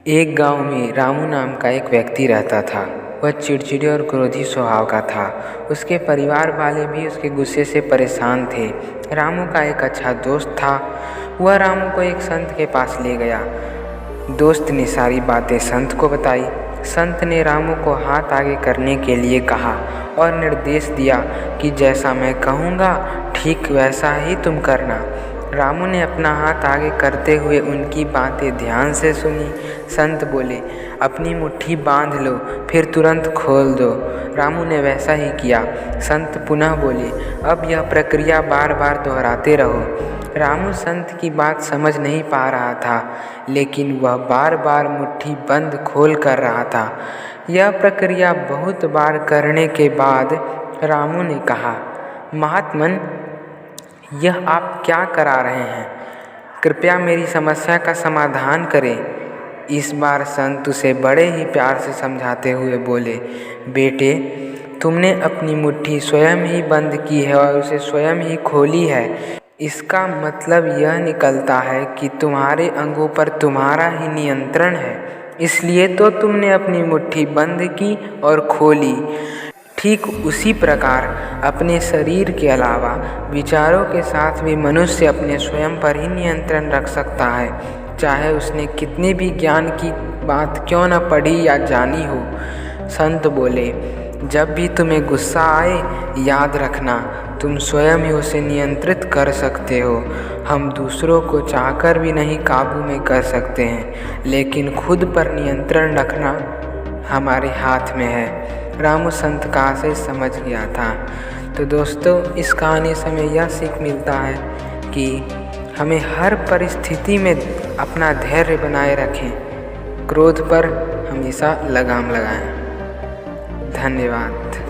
एक गांव में रामू नाम का एक व्यक्ति रहता था। वह चिड़चिड़े और क्रोधी स्वभाव का था। उसके परिवार वाले भी उसके गुस्से से परेशान थे। रामू का एक अच्छा दोस्त था। वह रामू को एक संत के पास ले गया। दोस्त ने सारी बातें संत को बताई। संत ने रामू को हाथ आगे करने के लिए कहा और निर्देश दिया कि जैसा मैं कहूँगा ठीक वैसा ही तुम करना। रामू ने अपना हाथ आगे करते हुए उनकी बातें ध्यान से सुनी। संत बोले, अपनी मुट्ठी बांध लो, फिर तुरंत खोल दो। रामू ने वैसा ही किया। संत पुनः बोले, अब यह प्रक्रिया बार बार दोहराते रहो। रामू संत की बात समझ नहीं पा रहा था, लेकिन वह बार बार मुट्ठी बंद खोल कर रहा था। यह प्रक्रिया बहुत बार करने के बाद रामू ने कहा, महात्मन, यह आप क्या करा रहे हैं? कृपया मेरी समस्या का समाधान करें। इस बार संत उसे बड़े ही प्यार से समझाते हुए बोले, बेटे, तुमने अपनी मुट्ठी स्वयं ही बंद की है और उसे स्वयं ही खोली है। इसका मतलब यह निकलता है कि तुम्हारे अंगों पर तुम्हारा ही नियंत्रण है। इसलिए तो तुमने अपनी मुट्ठी बंद की और खोली। ठीक उसी प्रकार अपने शरीर के अलावा विचारों के साथ भी मनुष्य अपने स्वयं पर ही नियंत्रण रख सकता है, चाहे उसने कितनी भी ज्ञान की बात क्यों न पढ़ी या जानी हो। संत बोले, जब भी तुम्हें गुस्सा आए, याद रखना तुम स्वयं ही उसे नियंत्रित कर सकते हो। हम दूसरों को चाहकर भी नहीं काबू में कर सकते हैं, लेकिन खुद पर नियंत्रण रखना हमारे हाथ में है। रामू संत का आशय समझ गया था। तो दोस्तों, इस कहानी से हमें यह सीख मिलता है कि हमें हर परिस्थिति में अपना धैर्य बनाए रखें, क्रोध पर हमेशा लगाम लगाएं। धन्यवाद।